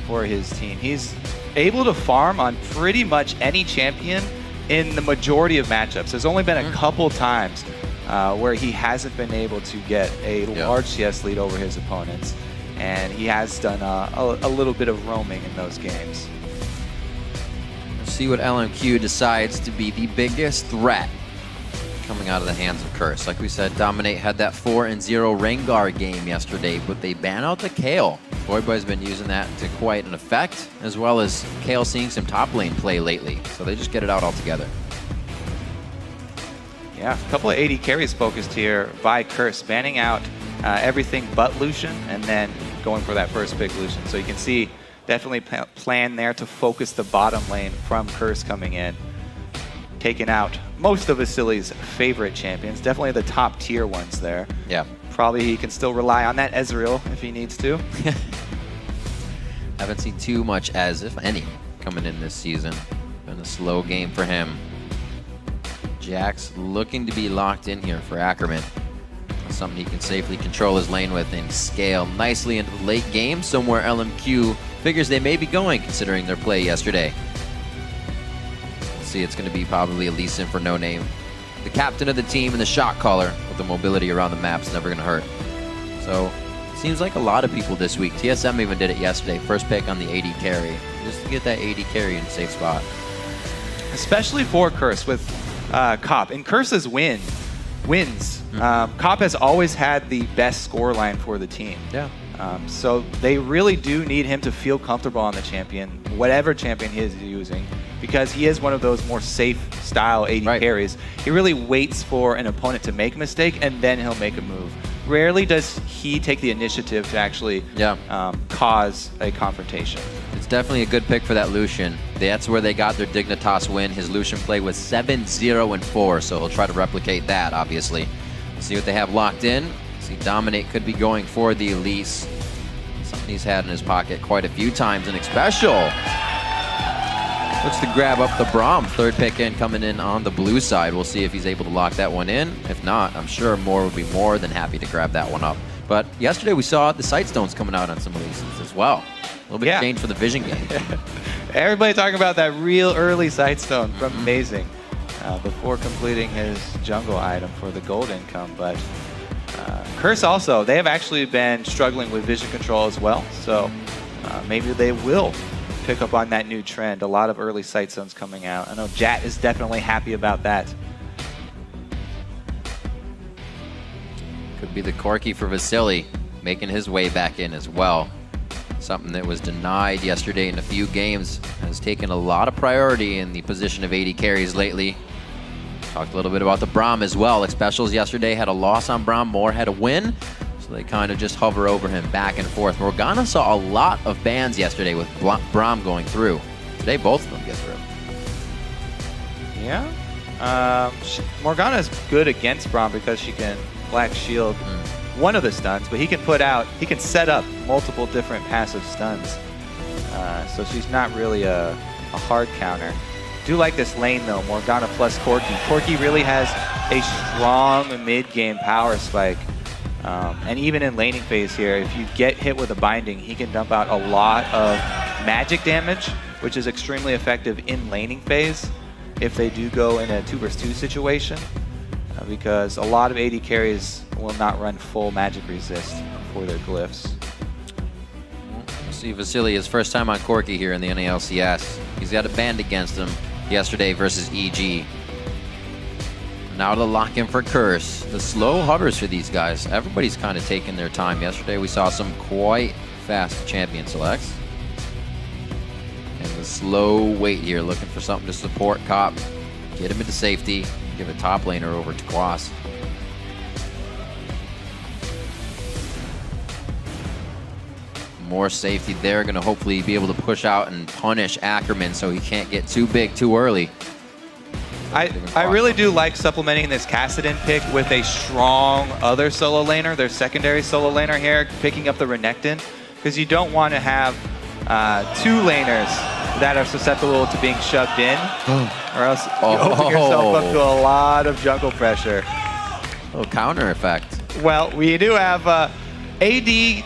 for his team. He's able to farm on pretty much any champion in the majority of matchups. There's only been a couple times where he hasn't been able to get a large CS lead over his opponents, and he has done a little bit of roaming in those games. Let's see what LMQ decides to be the biggest threat coming out of the hands of Curse. Like we said, Dominate had that 4-0 Rengar game yesterday, but they ban out the Kayle. Boyboy's been using that to quite an effect, as well as Kayle seeing some top lane play lately. So they just get it out altogether. Yeah, a couple of AD carries focused here by Curse, banning out everything but Lucian, and then going for that first pick Lucian. So you can see definitely plan there to focus the bottom lane from Curse coming in. Taking out most of Vasily's favorite champions, definitely the top tier ones there. Yeah. Probably he can still rely on that Ezreal if he needs to. Haven't seen too much as, if any, coming in this season. Been a slow game for him. Jax looking to be locked in here for Ackerman. Something he can safely control his lane with and scale nicely into the late game, somewhere LMQ figures they may be going considering their play yesterday. See, it's going to be probably a Lee Sin for no name. The captain of the team and the shot caller with the mobility around the map's never going to hurt. So, seems like a lot of people this week. TSM even did it yesterday. First pick on the AD carry. Just to get that AD carry in a safe spot. Especially for Curse with Cop. In Curse's wins, Cop has always had the best scoreline for the team. Yeah. So they really do need him to feel comfortable on the champion, whatever champion he is using, because he is one of those more safe style AD carries. He really waits for an opponent to make a mistake and then he'll make a move. Rarely does he take the initiative to actually cause a confrontation. It's definitely a good pick for that Lucian. That's where they got their Dignitas win. His Lucian play was 7-0-4, so he'll try to replicate that, obviously. See what they have locked in. See, Dominate could be going for the Elise. Something he's had in his pocket quite a few times. And special looks to grab up the Braum. Third pick in coming in on the blue side. We'll see if he's able to lock that one in. If not, I'm sure Moore would be more than happy to grab that one up. But yesterday we saw the sight stones coming out on some Elises as well. A little bit of change for the vision game. Everybody talking about that real early sight stone from Amazing before completing his jungle item for the gold income. But Curse also, they have actually been struggling with vision control as well. So maybe they will pick up on that new trend. A lot of early sight zones coming out. I know Jat is definitely happy about that. Could be the Corki for Vasily, making his way back in as well. Something that was denied yesterday in a few games, has taken a lot of priority in the position of AD carries lately. Talked a little bit about the Braum as well. Like Specials yesterday had a loss on Braum, Moore had a win. So they kind of just hover over him back and forth. Morgana saw a lot of bans yesterday with Braum going through. Today, both of them get through. Yeah. Morgana's good against Braum because she can Black Shield one of the stuns, but he can set up multiple different passive stuns. So she's not really a hard counter. Do like this lane though, Morgana plus Corki. Corki really has a strong mid-game power spike. And even in laning phase here, if you get hit with a binding, he can dump out a lot of magic damage, which is extremely effective in laning phase if they do go in a 2 vs 2 situation, because a lot of AD carries will not run full magic resist for their glyphs. We'll see Vasily, his first time on Corki here in the LCS. He's got a band against him yesterday versus EG. Now to lock in for Curse. The slow hovers for these guys. Everybody's kind of taking their time. Yesterday we saw some quite fast champion selects. And the slow wait here, looking for something to support Cop. Get him into safety. Give a top laner over to Quas. More safety there. Going to hopefully be able to push out and punish Ackerman so he can't get too big too early. I really do like supplementing this Kassadin pick with a strong other solo laner, their secondary solo laner here, picking up the Renekton, because you don't want to have 2 laners that are susceptible to being shoved in, or else you open yourself up to a lot of jungle pressure. A little counter effect. Well, we do have AD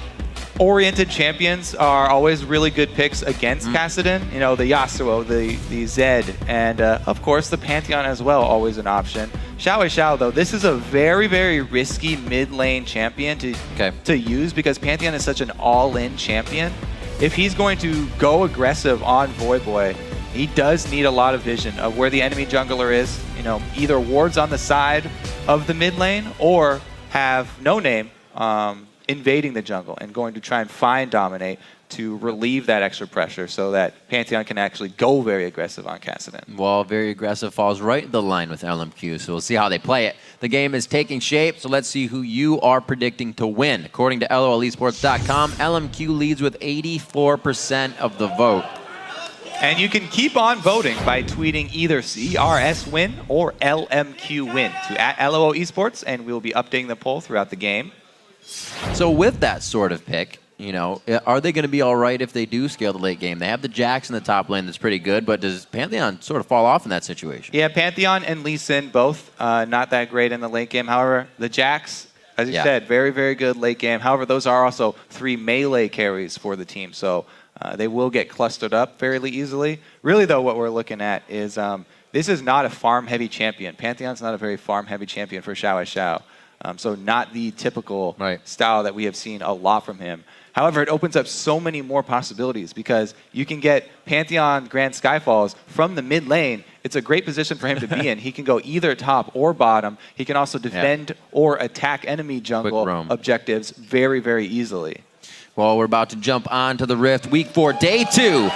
oriented champions are always really good picks against Kassadin. You know, the Yasuo, the Zed, and of course the Pantheon as well, always an option. Xiao, though, this is a very, very risky mid lane champion to use because Pantheon is such an all-in champion. If he's going to go aggressive on Voyboy, he does need a lot of vision of where the enemy jungler is. You know, either wards on the side of the mid lane or have No Name invading the jungle and going to try and find Dominate to relieve that extra pressure so that Pantheon can actually go very aggressive on Kassadin. Well, very aggressive falls right in the line with LMQ, so we'll see how they play it. The game is taking shape, so let's see who you are predicting to win. According to LOLesports.com, LMQ leads with 84% of the vote. And you can keep on voting by tweeting either CRS win or LMQ win to @LOL Esports, and we'll be updating the poll throughout the game. So with that sort of pick, you know, are they going to be all right if they do scale the late game? They have the Jax in the top lane that's pretty good, but does Pantheon sort of fall off in that situation? Yeah, Pantheon and Lee Sin both not that great in the late game. However, the Jax, as you said, very, very good late game. However, those are also 3 melee carries for the team, so they will get clustered up fairly easily. Really, though, what we're looking at is this is not a farm-heavy champion. Pantheon's not a very farm-heavy champion for Xiao. So not the typical style that we have seen a lot from him. However, it opens up so many more possibilities because you can get Pantheon Grand Skyfalls from the mid lane. It's a great position for him to be in. He can go either top or bottom. He can also defend or attack enemy jungle objectives very, very easily. Well, we're about to jump on to the Rift. Week 4, Day 2.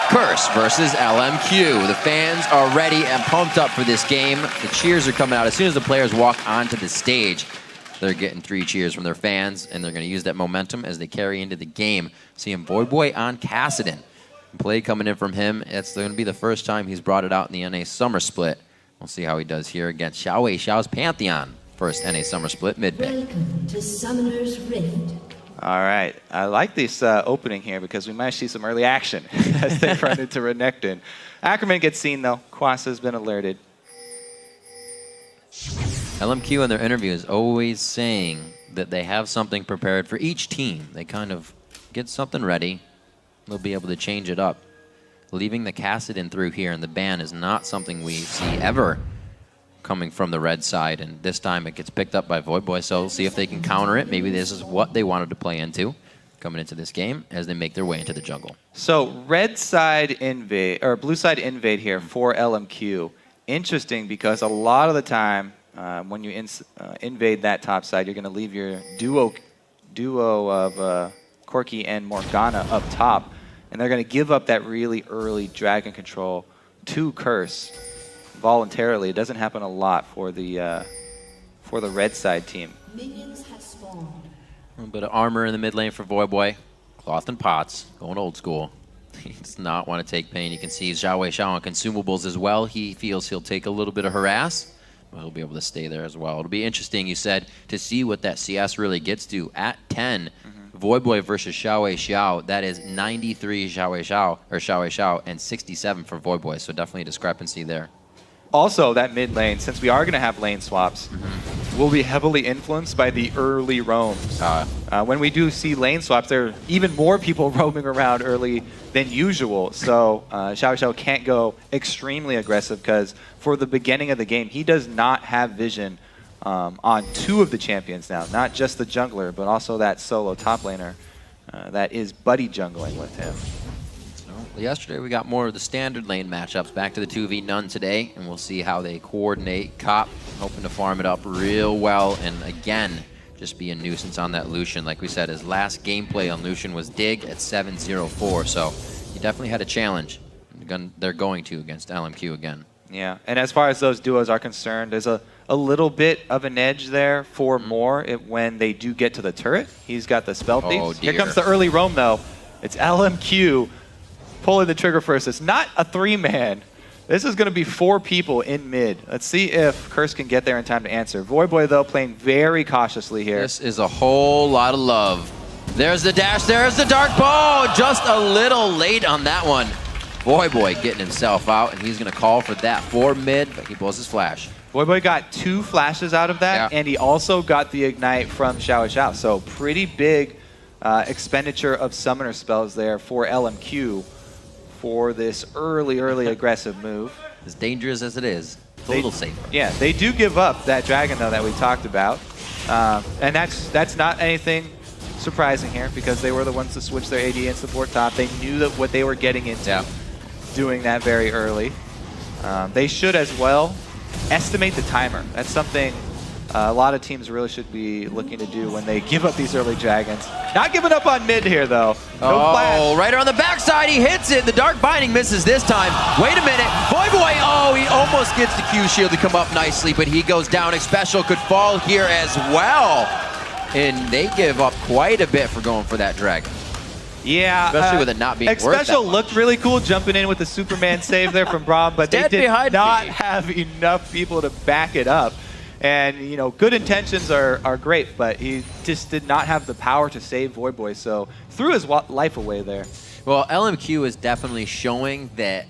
Curse versus LMQ. The fans are ready and pumped up for this game. The cheers are coming out as soon as the players walk onto the stage. They're getting 3 cheers from their fans, and they're going to use that momentum as they carry into the game. Seeing Voyboy on Kassadin. Play coming in from him. It's going to be the first time he's brought it out in the NA Summer Split. We'll see how he does here against Xiao's Pantheon. First NA Summer Split mid-pick. Welcome to Summoner's Rift. All right, I like this opening here because we might see some early action as they run into Renekton. Ackerman gets seen though. Kwasa has been alerted. LMQ in their interview is always saying that they have something prepared for each team. They kind of get something ready. They'll be able to change it up. Leaving the Kassadin through here and the ban is not something we see ever coming from the red side, and this time it gets picked up by Voyboy, so we'll see if they can counter it. Maybe this is what they wanted to play into coming into this game as they make their way into the jungle. So red side invade, or blue side invade here for LMQ. Interesting because a lot of the time when you invade that top side, you're going to leave your duo of Corki and Morgana up top, and they're going to give up that really early dragon control to Curse voluntarily. It doesn't happen a lot for the red side team. Minions have spawned. A little bit of armor in the mid lane for Voyboy. Cloth and pots, going old school. He does not want to take pain. You can see Xiao on consumables as well. He feels he'll take a little bit of harass, but he'll be able to stay there as well. It'll be interesting, you said, to see what that CS really gets to. At 10, Voyboy versus Xiao. That is 93 Xiao and 67 for Voyboy, so definitely a discrepancy there. Also, that mid lane, since we are going to have lane swaps, will be heavily influenced by the early roams. When we do see lane swaps, there are even more people roaming around early than usual. So Xiao can't go extremely aggressive because for the beginning of the game, he does not have vision on 2 of the champions now. Not just the jungler, but also that solo top laner that is buddy jungling with him. Yesterday we got more of the standard lane matchups. Back to the 2v none today, and we'll see how they coordinate. Cop hoping to farm it up real well, and again, just be a nuisance on that Lucian. Like we said, his last gameplay on Lucian was Dig at 7-0-4, so he definitely had a challenge. They're going to against LMQ again. Yeah, and as far as those duos are concerned, there's a little bit of an edge there for Moore when they do get to the turret. He's got the spell thieves. Oh, dear. Here comes the early roam, though. It's LMQ pulling the trigger first. It's not a 3-man. This is going to be 4 people in mid. Let's see if Curse can get there in time to answer. Voyboy, though, playing very cautiously here. This is a whole lot of love. There's the dash. There's the dark ball. Just a little late on that one. Voyboy getting himself out, and he's going to call for that for mid, but he blows his flash. Voyboy got 2 flashes out of that, and he also got the ignite from Xiao. So pretty big expenditure of summoner spells there for LMQ for this early aggressive move. As dangerous as it is, it's a little safer. Yeah, they do give up that dragon, though, that we talked about. And that's not anything surprising here, because they were the ones to switch their AD and support top. They knew that what they were getting into doing that very early. They should as well estimate the timer. That's something a lot of teams really should be looking to do when they give up these early dragons. Not giving up on mid here, though. No flash. Right on the backside, he hits it. The Dark Binding misses this time. Wait a minute. Voyboy, oh, he almost gets the Q shield to come up nicely, but he goes down. Xpecial could fall here as well. And they give up quite a bit for going for that dragon. Yeah, especially with it not being worth that Xpecial much. looked really cool jumping in with the Superman save there from Braum, but they did not have enough people to back it up. And, you know, good intentions are great, but he just did not have the power to save Voyboy, so threw his life away there. Well, LMQ is definitely showing that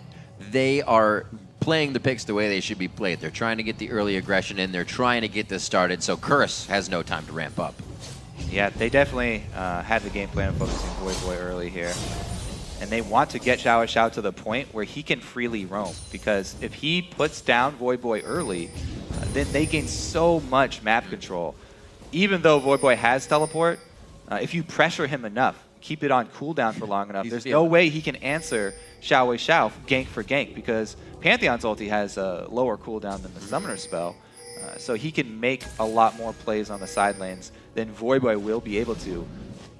they are playing the picks the way they should be played. They're trying to get the early aggression in. They're trying to get this started, so Curse has no time to ramp up. Yeah, they definitely had the game plan of focusing Voyboy early here. And they want to get Xiao to the point where he can freely roam, because if he puts down Voyboy early, then they gain so much map control. Even though Voyboy has teleport, if you pressure him enough, keep it on cooldown for long enough, there's no way he can answer Xiao gank for gank, because Pantheon's ulti has a lower cooldown than the Summoner spell. So he can make a lot more plays on the side lanes than Voyboy will be able to.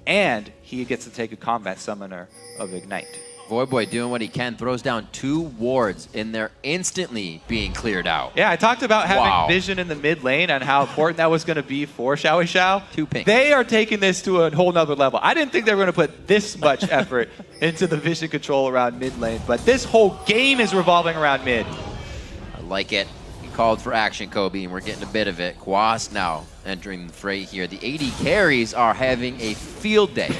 And he gets to take a combat summoner of Ignite. Voyboy doing what he can, throws down 2 wards, and they're instantly being cleared out. Yeah, I talked about having vision in the mid lane and how important that was going to be for Xiao. 2 ping. They are taking this to a whole nother level. I didn't think they were going to put this much effort into the vision control around mid lane, but this whole game is revolving around mid. I like it. He called for action, Kobe, and we're getting a bit of it. Quas now entering the fray here. The AD carries are having a field day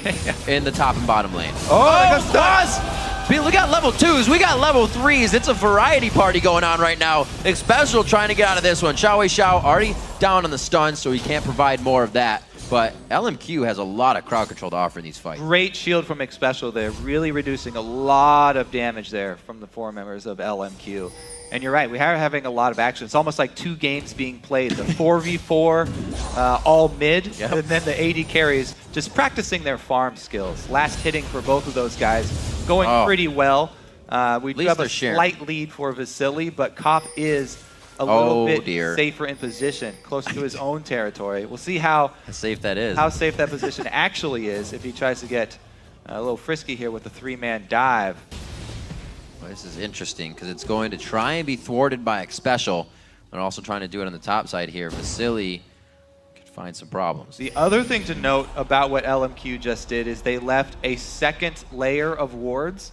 in the top and bottom lane. Oh, Quas! We got level 2s, we got level 3s. It's a variety party going on right now. Xpecial trying to get out of this one. Xiao already down on the stun, so he can't provide more of that. But LMQ has a lot of crowd control to offer in these fights. Great shield from Xpecial there, really reducing a lot of damage there from the 4 members of LMQ. And you're right, we are having a lot of action. It's almost like 2 games being played. The 4v4 all mid, and then the AD carries just practicing their farm skills. Last hitting for both of those guys going pretty well. We do have a slight lead for Vasily, but Cop is a little bit safer in position, close to his own territory. We'll see how safe that is. How safe that position actually is if he tries to get a little frisky here with the 3-man dive. Well, this is interesting because it's going to try and be thwarted by Xpecial, but also trying to do it on the top side here. Vasily could find some problems. The other thing to note about what LMQ just did is they left a second layer of wards.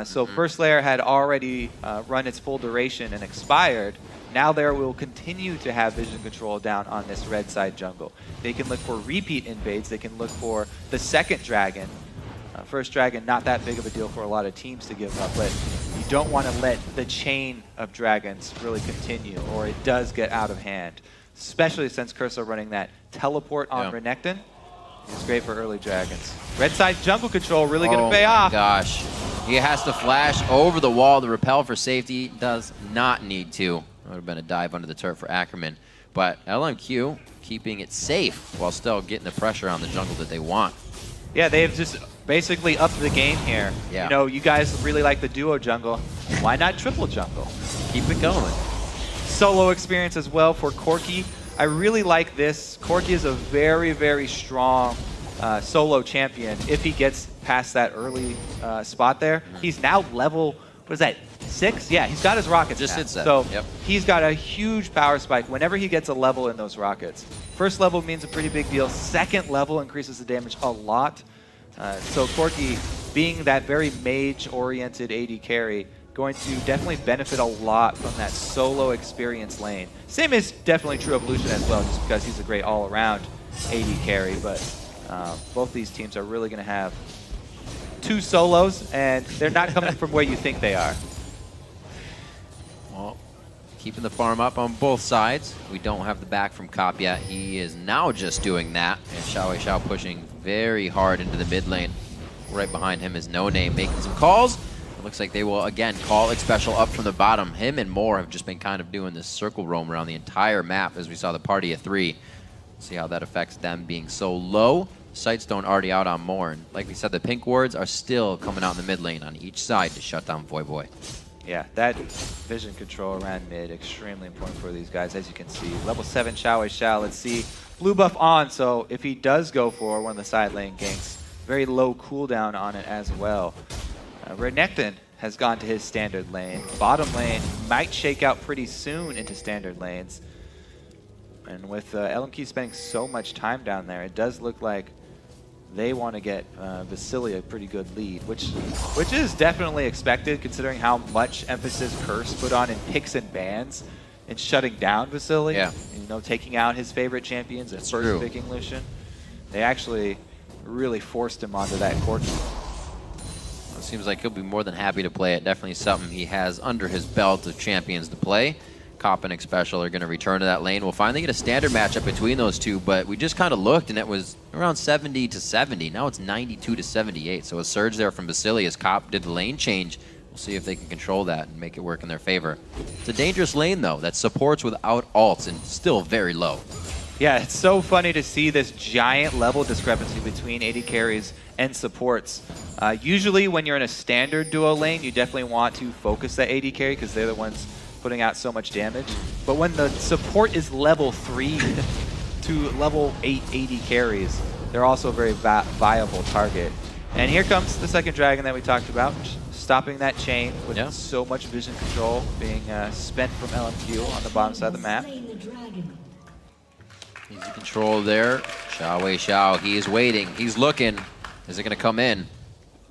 So first layer had already run its full duration and expired. Now there will continue to have vision control down on this red side jungle. They can look for repeat invades. They can look for the second dragon. First dragon, not that big of a deal for a lot of teams to give up, but you don't want to let the chain of dragons really continue, or it does get out of hand. Especially since Curse are running that teleport on Renekton. It's great for early dragons. Red side jungle control really going to pay off. Oh my gosh. He has to flash over the wall to repel for safety. Does not need to. That would have been a dive under the turret for Ackerman. But LMQ keeping it safe while still getting the pressure on the jungle that they want. Yeah, they've just basically upped the game here. Yeah. You know, you guys really like the duo jungle. Why not triple jungle? Keep it going. Solo experience as well for Corki. I really like this. Corki is a very, very strong solo champion. If he gets past that early spot there, he's now level, what is that, 6? Yeah, he's got his rockets Just now. hit 7. So he's got a huge power spike whenever he gets a level in those rockets. First level means a pretty big deal. Second level increases the damage a lot. So Corki, being that very mage-oriented AD carry, going to definitely benefit a lot from that solo experience lane. Same is definitely true of Lucian as well, just because he's a great all-around AD carry. But both these teams are really going to have 2 solos, and they're not coming from where you think they are. Well, keeping the farm up on both sides. We don't have the back from Cop yet. He is now just doing that. And Xiao pushing very hard into the mid lane. Right behind him is No Name making some calls. It looks like they will, again, call Xpecial up from the bottom. Him and Moore have just been kind of doing this circle roam around the entire map as we saw the party of 3. See how that affects them being so low. Sightstone already out on Moore. And like we said, the pink wards are still coming out in the mid lane on each side to shut down Voyboy. Yeah, that vision control around mid, extremely important for these guys, as you can see. Level 7 Xiao. Let's see. Blue buff on, so if he does go for one of the side lane ganks, very low cooldown on it as well. Renekton has gone to his standard lane. Bottom lane might shake out pretty soon into standard lanes. And with LMQ spending so much time down there, it does look like they want to get Vasily a pretty good lead, which is definitely expected considering how much emphasis Curse put on in picks and bans and shutting down Vasily. Yeah. You know, taking out his favorite champions and first picking Lucian. They actually really forced him onto that Corki. Well, it seems like he'll be more than happy to play it. Definitely something he has under his belt of champions to play. Cop and Xpecial are going to return to that lane. We'll finally get a standard matchup between those two, but we just kind of looked and it was around 70 to 70. Now it's 92 to 78. So a surge there from Vasily as Cop did the lane change. We'll see if they can control that and make it work in their favor. It's a dangerous lane though that supports without ults and still very low. Yeah, it's so funny to see this giant level discrepancy between AD carries and supports. Usually when you're in a standard duo lane, you definitely want to focus that AD carry because they're the ones putting out so much damage. But when the support is level 3 to level 8 AD carries, they're also a very viable target. And here comes the second dragon that we talked about, stopping that chain with so much vision control being spent from LMQ on the bottom side of the map. Easy control there. Xiao. He is waiting. He's looking. Is it going to come in?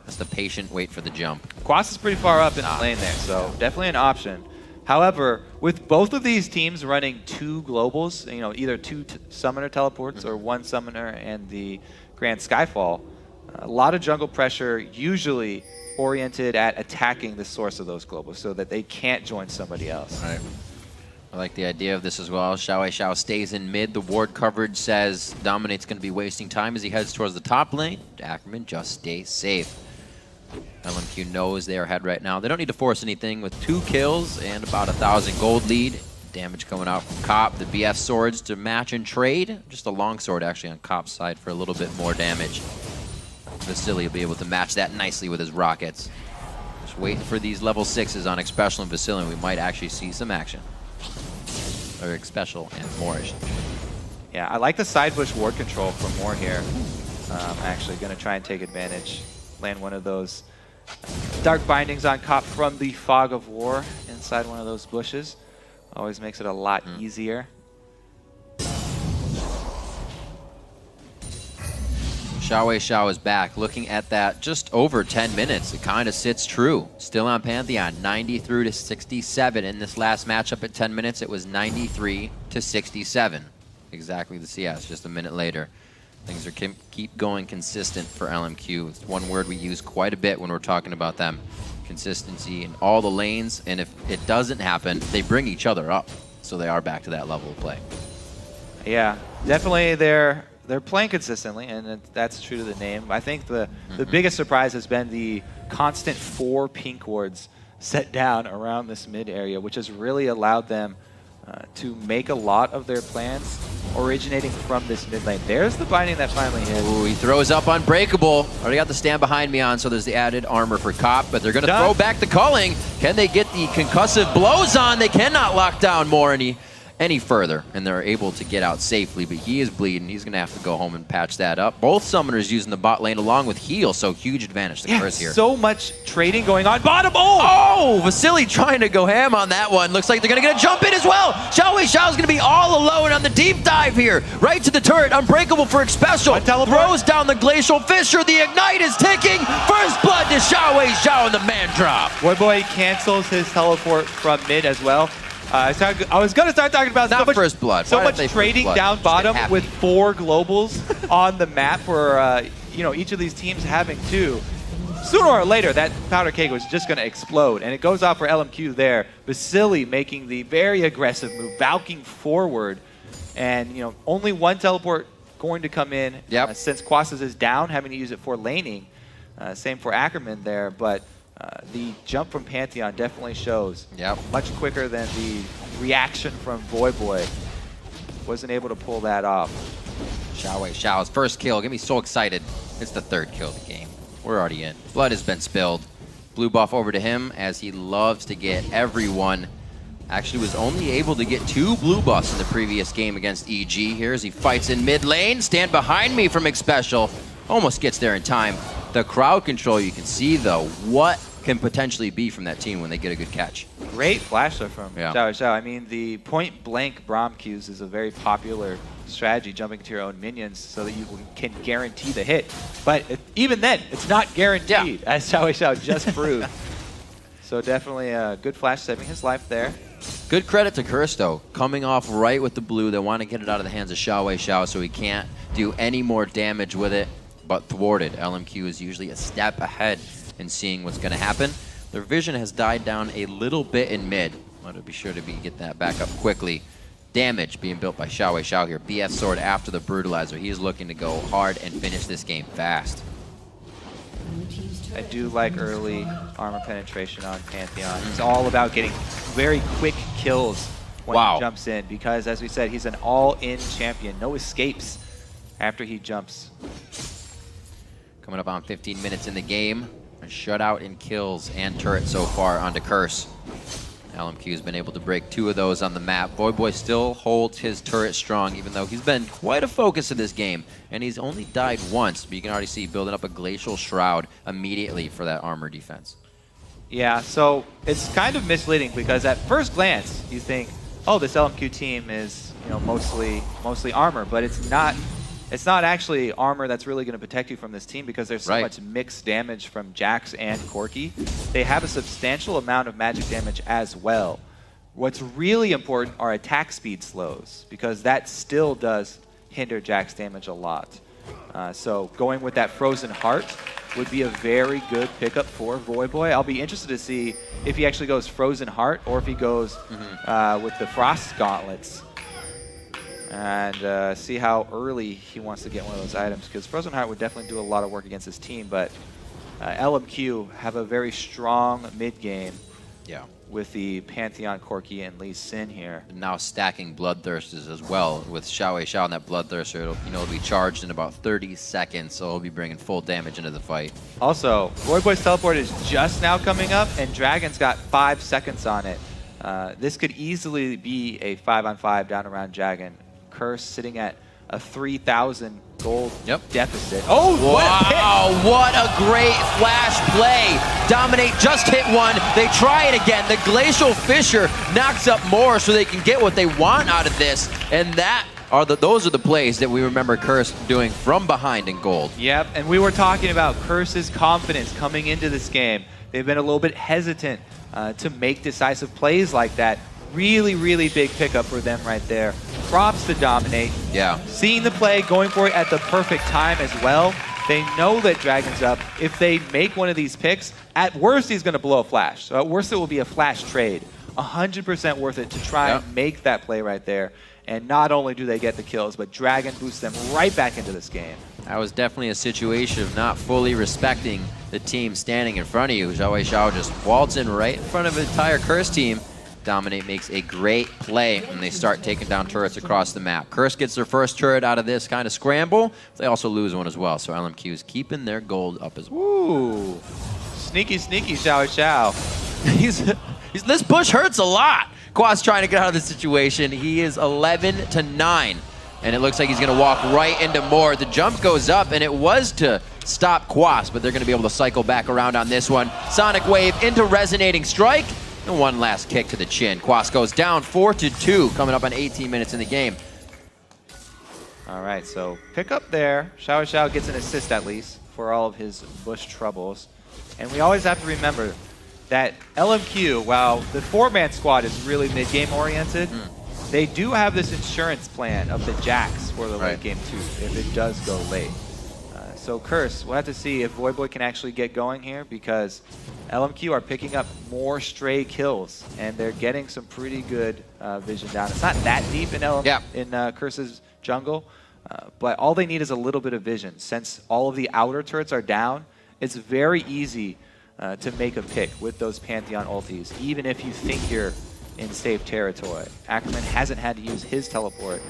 That's the patient wait for the jump. Quas is pretty far up in the lane there, so definitely an option. However, with both of these teams running 2 globals, you know, either 2 summoner teleports or 1 summoner and the Grand Skyfall, a lot of jungle pressure usually oriented at attacking the source of those globals so that they can't join somebody else. Right. I like the idea of this as well. Xiao stays in mid. The ward coverage says Dominate's going to be wasting time as he heads towards the top lane. Ackerman just stays safe. LMQ knows they are ahead right now. They don't need to force anything with 2 kills and about 1,000 gold lead. Damage coming out from Cop. The BF swords to match and trade. Just a longsword actually on Cop's side for a little bit more damage. Vasily will be able to match that nicely with his rockets. Just waiting for these level 6s on Xpecial and Vasily. We might actually see some action. Or Xpecial and Moorish. Yeah, I like the side bush ward control for Moore here. Actually going to try and take advantage. Land one of those dark bindings on Cop from the Fog of War inside one of those bushes. Always makes it a lot easier. Xiao is back. Looking at that just over 10 minutes, it kind of sits true. Still on Pantheon, 93 to 67. In this last matchup at 10 minutes, it was 93 to 67. Exactly the CS, just a minute later. Things are keep going consistent for LMQ. It's one word we use quite a bit when we're talking about them. Consistency in all the lanes, and if it doesn't happen, they bring each other up. So they are back to that level of play. Yeah, definitely they're playing consistently, and that's true to the name. I think the biggest surprise has been the constant 4 pink wards set down around this mid area, which has really allowed them to make a lot of their plans originating from this mid lane. There's the binding that finally hit. Ooh, he throws up Unbreakable. Already got the stand behind me on, so there's the added armor for Cop, but they're going to throw back the culling. Can they get the concussive blows on? They cannot lock down Moore any further, and they're able to get out safely, but he is bleeding. He's going to have to go home and patch that up. Both summoners using the bot lane along with heal, so huge advantage to Curse here. So much trading going on. Bottom. Oh, Vasily trying to go ham on that one. Looks like they're going to get a jump in as well. Xiao's going to be all alone on the deep dive here. Right to the turret. Unbreakable for Xpecial. Throws down the Glacial Fissure. The Ignite is ticking. First blood to Xiao and the man drop. Voyboy cancels his teleport from mid as well. I was going to start talking about not first blood. So much trading down bottom with 4 globals on the map for you know, each of these teams having 2. sooner or later, that powder keg was just going to explode, and it goes off for LMQ there. Vasily making the very aggressive move, valking forward, and only one teleport going to come in. Yep. Since Quasas is down, having to use it for laning. Same for Ackerman there, but the jump from Pantheon definitely shows. Yep. Much quicker than the reaction from Voyboy. Wasn't able to pull that off. Xiao's first kill. Get me so excited. It's the 3rd kill of the game. We're already in. Blood has been spilled. Blue buff over to him as he loves to get everyone. Actually was only able to get 2 blue buffs in the previous game against EG here as he fights in mid lane. Stand behind me from Xpecial. Almost gets there in time. The crowd control you can see though, what can potentially be from that team when they get a good catch. Great flash though from Yeah. Xiao. I mean, the point blank Braum Qs is a very popular strategy, jumping to your own minions so that you can guarantee the hit. But even then, it's not guaranteed, as Xiao just proved. So definitely a good flash saving his life there. Good credit to Curse though, coming off right with the blue. They want to get it out of the hands of Xiao so he can't do any more damage with it, but thwarted. LMQ is usually a step ahead in seeing what's going to happen. Their vision has died down a little bit in mid. Want to be sure to get that back up quickly. Damage being built by Xiao here. BF Sword after the Brutalizer. He is looking to go hard and finish this game fast. I do like early armor penetration on Pantheon. It's all about getting very quick kills when he jumps in, because as we said, he's an all-in champion. No escapes after he jumps. Coming up on 15 minutes in the game. A shutout in kills and turret so far onto Curse. LMQ has been able to break 2 of those on the map. Voyboy still holds his turret strong, even though he's been quite a focus of this game. And he's only died once, but you can already see building up a Glacial Shroud immediately for that armor defense. Yeah, so it's kind of misleading because at first glance, you think, oh, this LMQ team is mostly armor, but it's not. It's not actually armor that's really going to protect you from this team because there's so much mixed damage from Jax and Corki. They have a substantial amount of magic damage as well. What's really important are attack speed slows, because that still does hinder Jax damage a lot. So going with that Frozen Heart would be a very good pickup for Voyboy. I'll be interested to see if he actually goes Frozen Heart or if he goes with the Frost Gauntlets. And see how early he wants to get one of those items, because Frozen Heart would definitely do a lot of work against his team, but LMQ have a very strong mid-game with the Pantheon, Corki, and Lee Sin here. And now stacking Bloodthirsters as well. With Xiao and that Bloodthirster, it'll be charged in about 30 seconds, so he'll be bringing full damage into the fight. Also, Voyboy's teleport is just now coming up, and Dragon's got 5 seconds on it. This could easily be a 5-on-5 down around Dragon. Curse sitting at a 3,000 gold deficit. Oh, wow, what a great flash play. Dominate just hit one. They try it again. The Glacial Fissure knocks up more so they can get what they want out of this. And those are the plays that we remember Curse doing from behind in gold. Yep, and we were talking about Curse's confidence coming into this game. They've been a little bit hesitant to make decisive plays like that. Really, really big pickup for them right there. Props to Dominate. Yeah. Seeing the play, going for it at the perfect time as well. They know that Dragon's up. If they make one of these picks, at worst he's going to blow a flash. So at worst it will be a flash trade. 100% worth it to try and make that play right there. And not only do they get the kills, but Dragon boosts them right back into this game. That was definitely a situation of not fully respecting the team standing in front of you. Xiao just waltz in right in front of the entire Curse team. Dominate makes a great play when they start taking down turrets across the map. Curse gets their first turret out of this kind of scramble. They also lose one as well, so LMQ is keeping their gold up as well. Ooh, sneaky Xiao. This push hurts a lot. Quas trying to get out of the situation. He is 11-9, and it looks like he's going to walk right into more. The jump goes up, and it was to stop Quas, but they're going to be able to cycle back around on this one. Sonic Wave into Resonating Strike. And one last kick to the chin. Quas goes down 4-2, coming up on 18 minutes in the game. All right, so pick up there. Xiao gets an assist at least for all of his bush troubles. And we always have to remember that LMQ, while the 4-man squad is really mid-game oriented, they do have this insurance plan of the Jax for the late game too, if it does go late. So Curse, we'll have to see if Voyboy can actually get going here, because LMQ are picking up more stray kills, and they're getting some pretty good vision down. It's not that deep in Curse's jungle, but all they need is a little bit of vision. Since all of the outer turrets are down, it's very easy to make a pick with those Pantheon ultis, even if you think you're in safe territory. Ackerman hasn't had to use his teleport,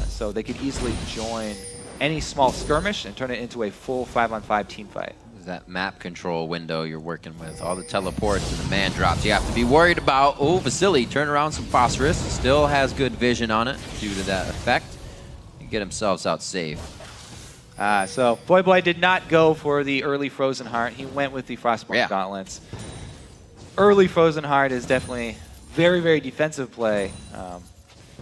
so they could easily join any small skirmish and turn it into a full 5-on-5 team fight. That map control window you're working with, all the teleports and the man drops you have to be worried about. Oh, Vasily turn around some phosphorus, still has good vision on it due to that effect. You get themselves out safe. So Voyboy did not go for the early Frozen Heart. He went with the Frostborn Gauntlets. Early Frozen Heart is definitely very, very defensive play.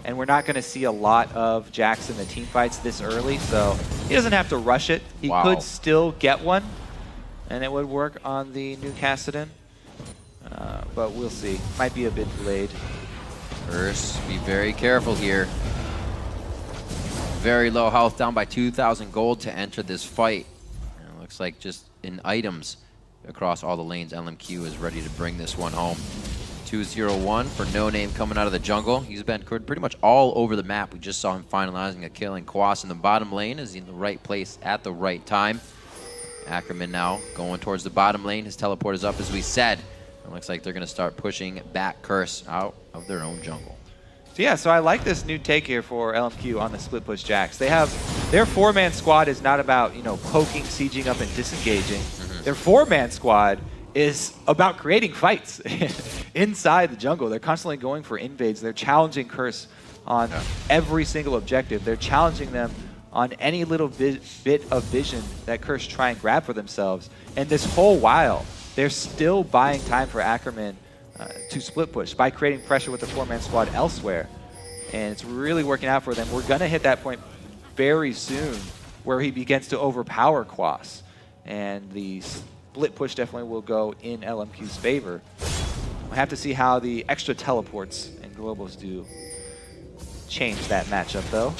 And we're not going to see a lot of Jax in the team fights this early, so he doesn't have to rush it. He could still get one, and it would work on the new Kassadin. But we'll see. Might be a bit delayed. Curse, be very careful here. Very low health, down by 2,000 gold to enter this fight. And it looks like just in items across all the lanes, LMQ is ready to bring this one home. 2-0-1 for No Name coming out of the jungle. He's been pretty much all over the map. We just saw him finalizing a kill in Quas in the bottom lane. Is he in the right place at the right time? Ackerman now going towards the bottom lane. His teleport is up, as we said. It looks like they're going to start pushing back Curse out of their own jungle. So yeah, so I like this new take here for LMQ on the split push Jax. They have their 4-man squad is not about, you know, poking, sieging up, and disengaging. Their 4-man squad is about creating fights inside the jungle. They're constantly going for invades. They're challenging Curse on every single objective. They're challenging them on any little bit of vision that Curse try and grab for themselves. And this whole while, they're still buying time for Ackerman to split push by creating pressure with the 4-man squad elsewhere. And it's really working out for them. We're going to hit that point very soon where he begins to overpower Quas. And the split push definitely will go in LMQ's favor. We'll have to see how the extra teleports and globals do change that matchup, though.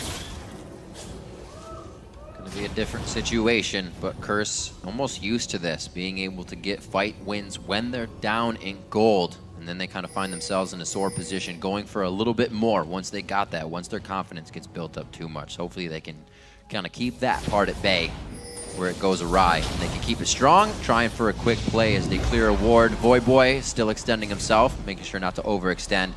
Going to be a different situation, but Curse almost used to this, being able to get fight wins when they're down in gold. And then they kind of find themselves in a sore position, going for a little bit more once they got that, once their confidence gets built up too much. Hopefully they can kind of keep that part at bay where it goes awry. And they can keep it strong, trying for a quick play as they clear a ward. Voyboy still extending himself, making sure not to overextend.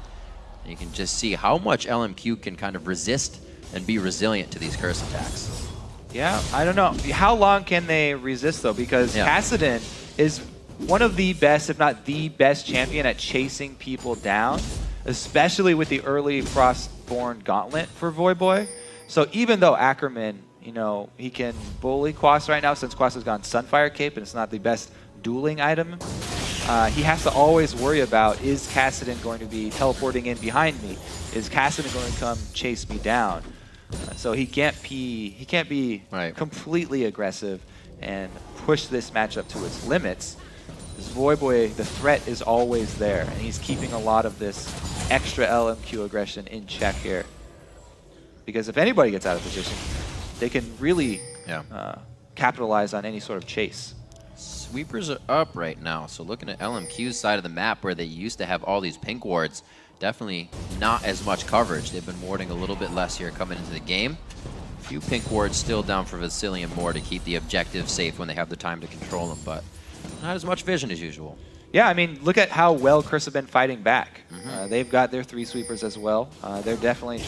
And you can just see how much LMQ can kind of resist and be resilient to these Curse attacks. Yeah, I don't know. How long can they resist, though? Because Kassadin is one of the best, if not the best champion at chasing people down, especially with the early Frostborn Gauntlet for Voyboy. So even though Ackerman, you know, he can bully Quas right now since Quas has gone Sunfire Cape and it's not the best dueling item, he has to always worry about, is Kassadin going to be teleporting in behind me? Is Kassadin going to come chase me down? So he can't be completely aggressive and push this matchup to its limits. Because Voyboy, the threat is always there, and he's keeping a lot of this extra LMQ aggression in check here. Because if anybody gets out of position, they can really capitalize on any sort of chase. Sweepers are up right now, so looking at LMQ's side of the map where they used to have all these pink wards, definitely not as much coverage. They've been warding a little bit less here coming into the game. A few pink wards still down for Vasily and more to keep the objective safe when they have the time to control them, but not as much vision as usual. Yeah, I mean, look at how well Curse have been fighting back. They've got their 3 sweepers as well. They're definitely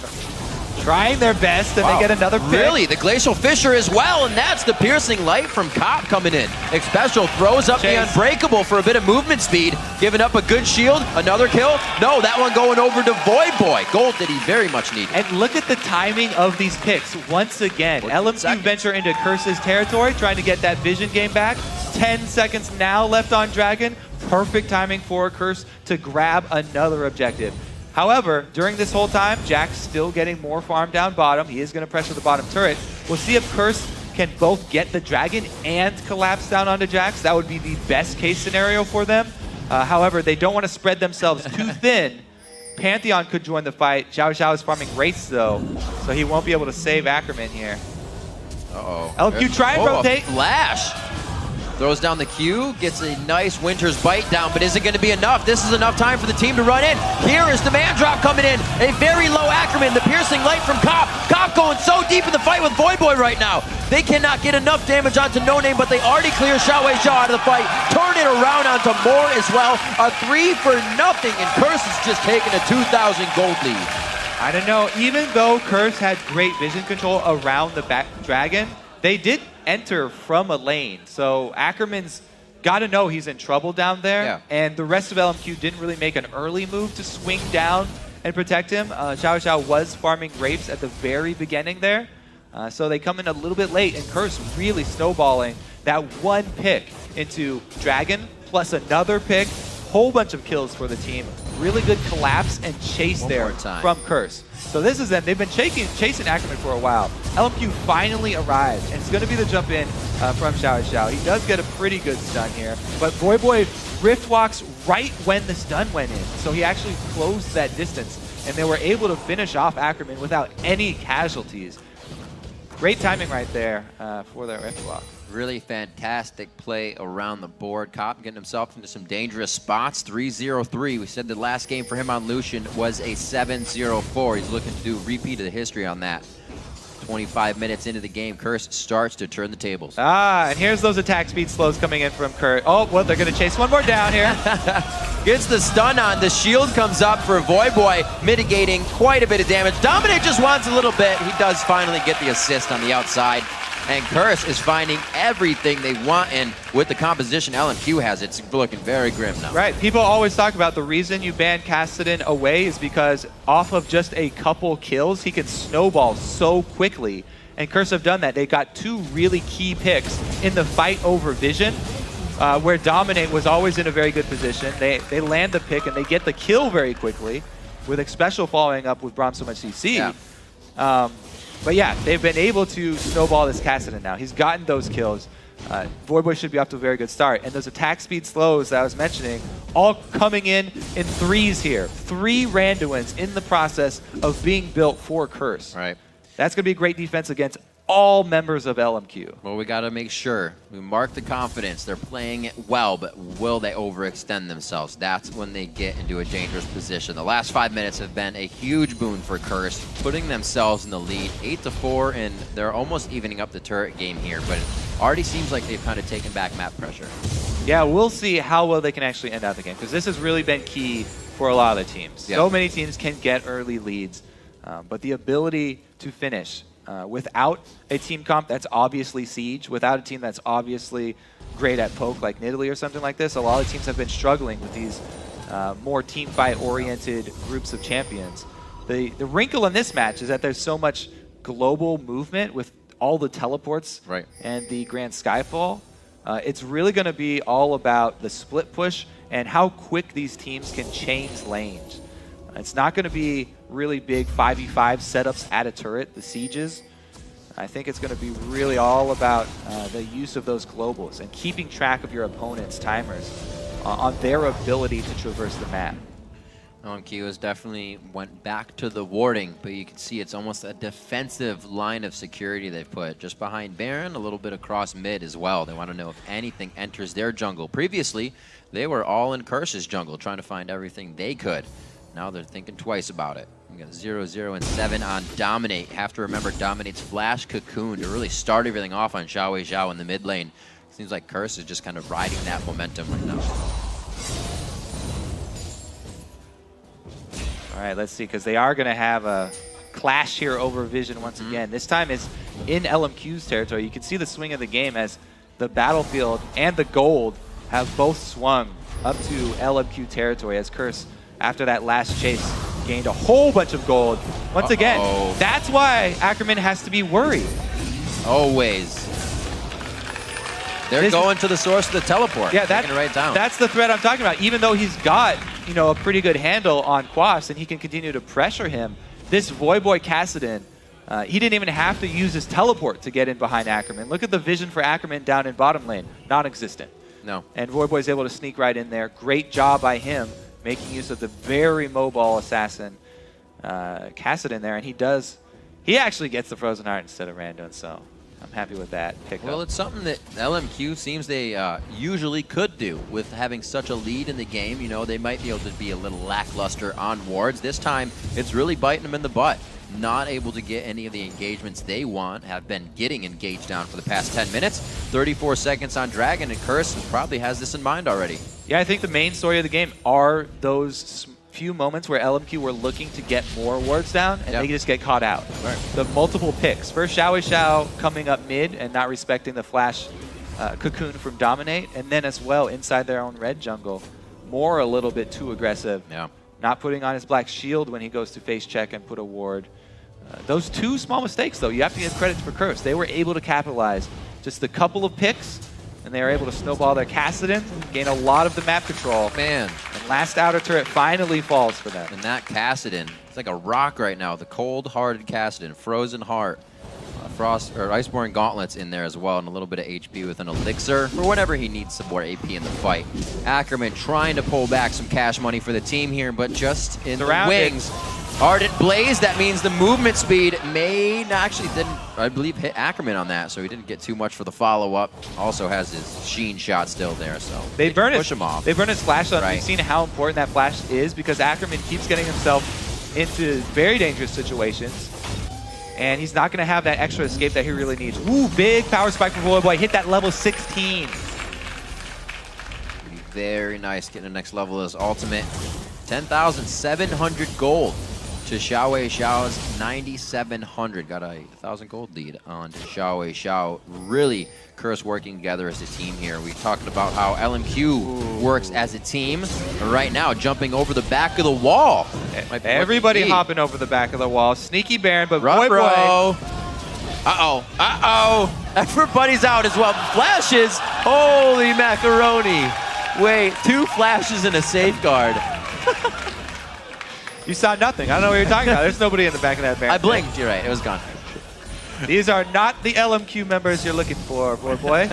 trying their best, and they get another pick. Really? The Glacial Fissure as well, and that's the Piercing Light from Cop coming in. Xpecial throws up the Unbreakable for a bit of movement speed, giving up a good shield, another kill. No, that one going over to Voyboy. Gold that he very much needed. And look at the timing of these picks. Once again, LMQ venture into Curse's territory, trying to get that vision game back. 10 seconds now left on Dragon. Perfect timing for Curse to grab another objective. However, during this whole time, Jack's still getting more farm down bottom. He is going to pressure the bottom turret. We'll see if Curse can both get the Dragon and collapse down onto Jax. That would be the best case scenario for them. However, they don't want to spread themselves too thin. Pantheon could join the fight. Xiao Xiao is farming Wraiths, though, so he won't be able to save Ackerman here. Uh-oh. LMQ try and rotate. Flash. Throws down the Q, gets a nice Winter's Bite down, but is it going to be enough? This is enough time for the team to run in. Here is the man drop coming in. A very low Ackerman, the piercing light from Cop. Cop going so deep in the fight with Void Boy right now. They cannot get enough damage onto No Name, but they already clear Xiaowei Xiao out of the fight. Turn it around onto Moore as well. A 3-0, and Curse is just taking a 2,000 gold lead. I don't know. Even though Curse had great vision control around the back dragon, they did enter from a lane. So Ackerman's got to know he's in trouble down there. Yeah. And the rest of LMQ didn't really make an early move to swing down and protect him. Xiao Xiao was farming grapes at the very beginning there. So they come in a little bit late, and Curse really snowballing that one pick into Dragon, plus another pick. Whole bunch of kills for the team. Really good collapse and chase there from Curse. So this is them. They've been chasing Ackerman for a while. LMQ finally arrived, and it's going to be the jump in from Xiao Xiao. He does get a pretty good stun here, but Void Boy Rift walks right when the stun went in. So he actually closed that distance, and they were able to finish off Ackerman without any casualties. Great timing right there for that Rift walk. Really fantastic play around the board. Cop getting himself into some dangerous spots. 3-0-3. We said the last game for him on Lucian was a 7-0-4. He's looking to do a repeat of the history on that. 25 minutes into the game, Curse starts to turn the tables. And here's those attack speed slows coming in from Curse. Oh, well, they're going to chase one more down here. Gets the stun on. The shield comes up for Void Boy, mitigating quite a bit of damage. Dominate just wants a little bit. He does finally get the assist on the outside. And Curse is finding everything they want, and with the composition LMQ has, it's looking very grim now. Right. People always talk about the reason you ban Kassadin away is because off of just a couple kills, he can snowball so quickly. And Curse have done that. They got 2 really key picks in the fight over Vision, where Dominate was always in a very good position. They land the pick, and they get the kill very quickly, with Xpecial following up with Braum so much CC. Yeah. But yeah, they've been able to snowball this Kassadin now. He's gotten those kills. Void Boy should be off to a very good start. And those attack speed slows that I was mentioning, all coming in 3s here. 3 Randuins in the process of being built for Curse. Right. That's going to be great defense against all members of LMQ. Well, we got to make sure we mark the confidence. They're playing it well, but will they overextend themselves? That's when they get into a dangerous position. The last 5 minutes have been a huge boon for Curse, putting themselves in the lead 8-4, and they're almost evening up the turret game here, but it already seems like they've kind of taken back map pressure. Yeah, we'll see how well they can actually end out the game, because this has really been key for a lot of the teams. Yep. So many teams can get early leads, but the ability to finish without a team comp that's obviously Siege, without a team that's obviously great at poke like Nidalee or something like this, a lot of teams have been struggling with these more team fight oriented groups of champions. The wrinkle in this match is that there's so much global movement with all the teleports and the Grand Skyfall. It's really going to be all about the split push and how quick these teams can change lanes. It's not going to be really big 5v5 setups at a turret, the sieges. I think it's going to be really all about the use of those globals and keeping track of your opponent's timers on their ability to traverse the map. LMQ has definitely went back to the warding, but you can see it's almost a defensive line of security they've put just behind Baron, a little bit across mid as well. They want to know if anything enters their jungle. Previously, they were all in Curse's jungle, trying to find everything they could. Now they're thinking twice about it. We got 0-0 and 7 on Dominate. Have to remember Dominate's Flash Cocoon to really start everything off on Xiaowei Xiao in the mid lane. Seems like Curse is just kind of riding that momentum right now. All right, let's see, because they are going to have a clash here over Vision once again. This time it's in LMQ's territory. You can see the swing of the game as the battlefield and the gold have both swung up to LMQ territory as Curse, after that last chase, gained a whole bunch of gold. Once again, that's why Ackerman has to be worried. Always. They're going to the source of the teleport. Yeah, that's the threat I'm talking about. Even though he's got, you know, a pretty good handle on Quas and he can continue to pressure him, this Void Boy Kassadin, he didn't even have to use his teleport to get in behind Ackerman. Look at the vision for Ackerman down in bottom lane. Non-existent. No. And Void Boy's able to sneak right in there. Great job by him, making use of the very mobile assassin Kassadin there, and he actually gets the Frozen Heart instead of Rando, so I'm happy with that pickup. Well, it's something that LMQ seems they usually could do with having such a lead in the game. You know, they might be able to be a little lackluster on wards. This time, it's really biting them in the butt. Not able to get any of the engagements they want, have been getting engaged down for the past 10 minutes. 34 seconds on Dragon, and Curse probably has this in mind already. Yeah, I think the main story of the game are those few moments where LMQ were looking to get more wards down, and they just get caught out. Right. The multiple picks. First, Xiao coming up mid and not respecting the flash cocoon from Dominate, and then as well inside their own red jungle, more a little bit too aggressive. Yeah. Not putting on his black shield when he goes to face check and put a ward. Those two small mistakes, though, you have to give credit for Curse. They were able to capitalize. Just a couple of picks, and they were able to snowball their Kassadin, gain a lot of the map control. Man. And last outer turret finally falls for them. And that Kassadin, it's like a rock right now. The cold-hearted Kassadin, Frozen Heart, Frost or Iceborne Gauntlets in there as well, and a little bit of HP with an Elixir for whenever he needs some more AP in the fight. Ackerman trying to pull back some cash money for the team here, but just in the wings. Ardent Blaze, that means the movement speed may not actually didn't, I believe, hit Ackerman on that, so he didn't get too much for the follow-up. Also has his Sheen shot still there, so they push him off. They burn his flash on. Right. We've seen how important that flash is because Ackerman keeps getting himself into very dangerous situations, and he's not going to have that extra escape that he really needs. Ooh, big power spike for Voyboy. Hit that level 16. Very nice, getting the next level of his ultimate. 10,700 gold to Xiao's 9,700. Got a 1,000 gold lead on Xiao. Really, Curse working together as a team here. We talked about how LMQ works as a team. Right now, jumping over the back of the wall. Everybody hopping over the back of the wall. Sneaky Baron, but Voyboy. Uh-oh. Everybody's out as well. Flashes. Holy macaroni. Wait, 2 flashes and a safeguard. You saw nothing. I don't know what you're talking about. There's nobody in the back of that Baron. I blinked. You're right. It was gone. These are not the LMQ members you're looking for, boy.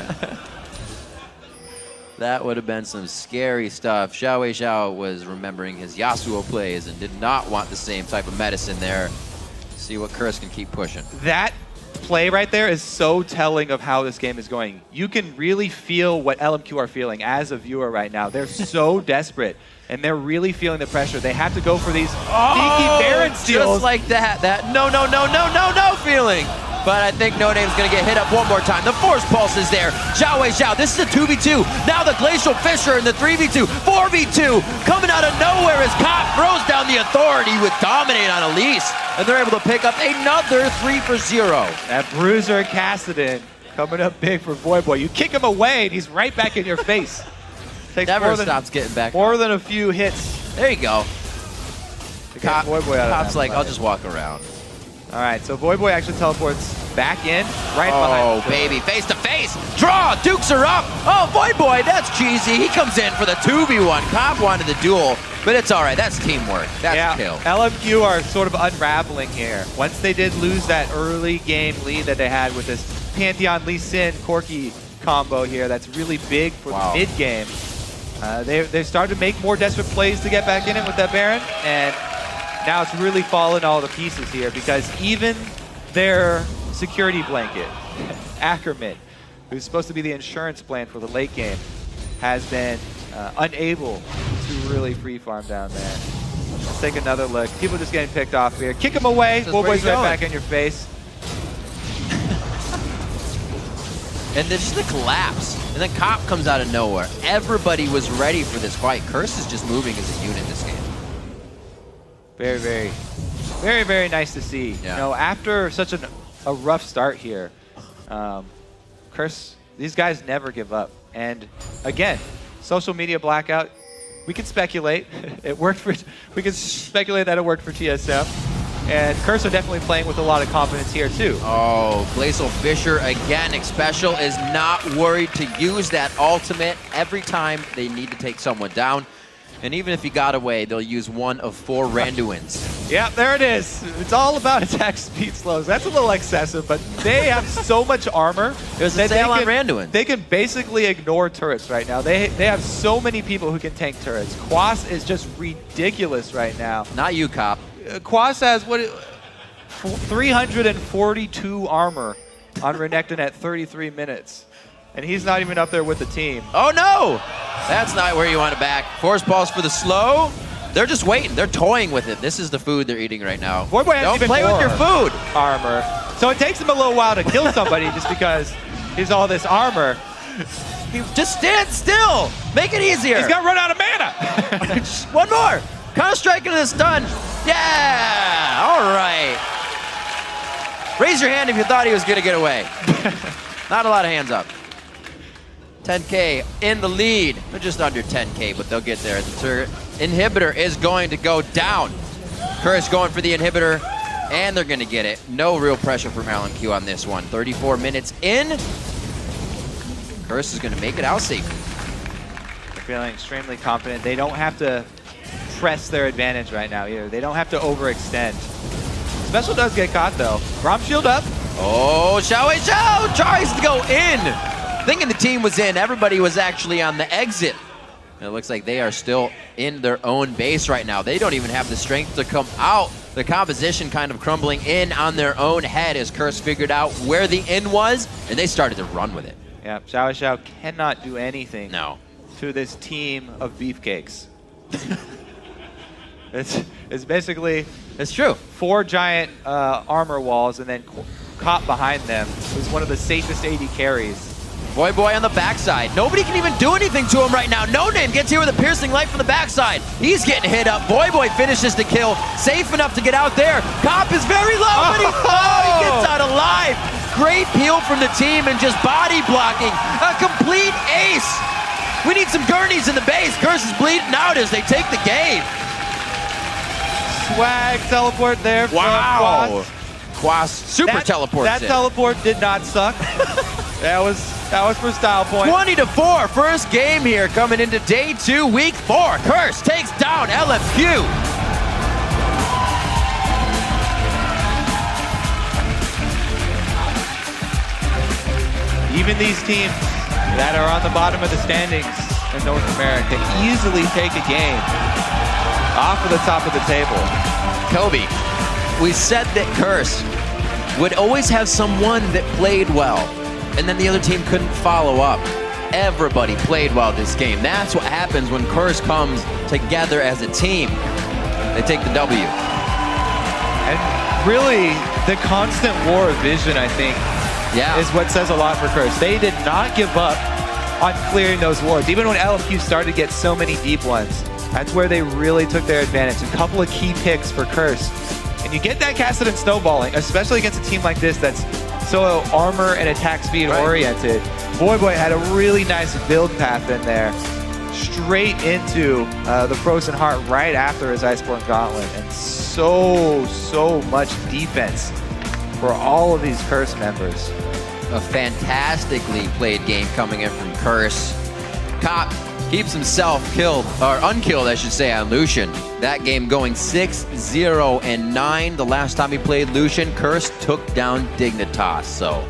That would have been some scary stuff. Xiao was remembering his Yasuo plays and did not want the same type of medicine there. See what Curse can keep pushing. That play right there is so telling of how this game is going. You can really feel what LMQ are feeling as a viewer right now. They're so desperate, and they're really feeling the pressure. They have to go for these sneaky Baron steals. Just like that. That no feeling. But I think No Name's going to get hit up one more time. The Force Pulse is there. Xiao. This is a 2v2. Now the Glacial Fisher in the 3v2. 4v2 coming out of nowhere as Cop throws down the Authority with Dominate on Elise. And they're able to pick up another 3 for 0. That Bruiser Kassadin coming up big for Voyboy. You kick him away, and he's right back in your face. Takes Never stops getting back. More than a few hits. There you go. Cop's like, I'll just walk around. All right, so Voyboy actually teleports back in, right behind. Oh, baby, face to face. Draw, dukes her up. Oh, Voyboy, that's cheesy. He comes in for the 2v1. Cop wanted the duel, but it's all right. That's teamwork. That's a kill. LMQ are sort of unraveling here. Once they did lose that early game lead that they had with this Pantheon Lee Sin Corki combo here, that's really big for the mid game. They started to make more desperate plays to get back in it with that Baron, and now it's really fallen all to pieces here because even their security blanket, Ackerman, who's supposed to be the insurance plan for the late game, has been unable to really free farm down there. Let's take another look. People just getting picked off here. Kick him away. Voyboy's right back in your face. And then just the collapse. And then Cop comes out of nowhere. Everybody was ready for this fight. Curse is just moving as a unit this game. Very nice to see. Yeah. You know, after such a rough start here, Curse, these guys never give up. And again, social media blackout, we can speculate. We can speculate that it worked for TSM. And Curse are definitely playing with a lot of confidence here too. Oh, Glacial Fisher again. Xpecial is not worried to use that ultimate every time they need to take someone down. And even if he got away, they'll use one of 4 Randuins. Yeah, there it is. It's all about attack speed slows. That's a little excessive, but they have so much armor. There's a sale on Randuin. They can basically ignore turrets right now. They have so many people who can tank turrets. Quas is just ridiculous right now. Not you, Cop. Quas has 342 armor on Renekton at 33 minutes. And he's not even up there with the team. Oh, no! That's not where you want it back. Force pulse for the slow. They're just waiting. They're toying with it. This is the food they're eating right now. Void Boy has Don't even play with more your food. armor. So it takes him a little while to kill somebody just because he's all this armor. Just stand still. Make it easier. He's got to run out of mana. One more. Counter-strike into the stun. Yeah! All right. Raise your hand if you thought he was going to get away. Not a lot of hands up. 10K in the lead. They're just under 10K, but they'll get there. The inhibitor is going to go down. Curse going for the inhibitor, and they're going to get it. No real pressure from LMQ on this one. 34 minutes in. Curse is going to make it out safe. They're feeling extremely confident. They don't have to press their advantage right now either. They don't have to overextend. Special does get caught though. Braum shield up. Oh, Xiao tries to go in. Thinking the team was in, everybody was actually on the exit. And it looks like they are still in their own base right now. They don't even have the strength to come out. The composition kind of crumbling in on their own head as Curse figured out where the in was, and they started to run with it. Yeah, Xiao cannot do anything to this team of beefcakes. It's basically... It's true. 4 giant armor walls and then caught behind them. It was one of the safest AD carries. Void Boy on the backside. Nobody can even do anything to him right now. No Name gets here with a piercing light from the backside. He's getting hit up. Void Boy finishes the kill. Safe enough to get out there. Cop is very low, but he gets out alive. Great peel from the team and just body blocking. A complete ace. We need some gurneys in the base. Curse is bleeding out as they take the game. Swag teleport there. Wow. Quas super teleports That teleport did not suck. That was for style point. 20-4, first game here coming into day 2, week 4. Curse takes down LMQ. Even these teams that are on the bottom of the standings in North America easily take a game off of the top of the table. Kobe, we said that Curse would always have someone that played well, and then the other team couldn't follow up. Everybody played well this game. That's what happens when Curse comes together as a team. They take the W. And really, the constant war of vision, I think, is what says a lot for Curse. They did not give up on clearing those wards. Even when LMQ started to get so many deep ones, that's where they really took their advantage. A couple of key picks for Curse. And you get that casted and snowballing, especially against a team like this that's so armor and attack speed oriented. Void Boy had a really nice build path in there, straight into the Frozen Heart right after his Iceborne Gauntlet. And so much defense for all of these Curse members. A fantastically played game coming in from Curse. Cop keeps himself killed, or unkilled, I should say, on Lucian. That game going 6-0-9. The last time he played Lucian, Curse took down Dignitas. So,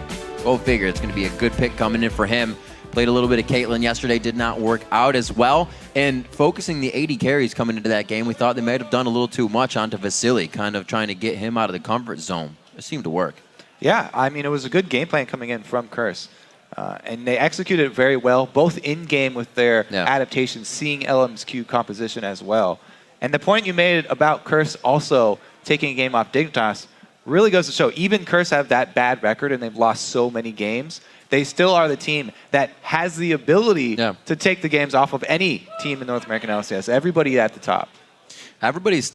go figure. It's going to be a good pick coming in for him. Played a little bit of Caitlyn yesterday. Did not work out as well. And focusing the 80 carries coming into that game, we thought they might have done a little too much onto Vasily, kind of trying to get him out of the comfort zone. It seemed to work. Yeah, I mean, it was a good game plan coming in from Curse. And they executed it very well, both in-game with their adaptations, seeing LMQ composition as well. And the point you made about Curse also taking a game off Dignitas really goes to show, even Curse have that bad record and they've lost so many games, they still are the team that has the ability to take the games off of any team in North American LCS. Everybody at the top. Everybody's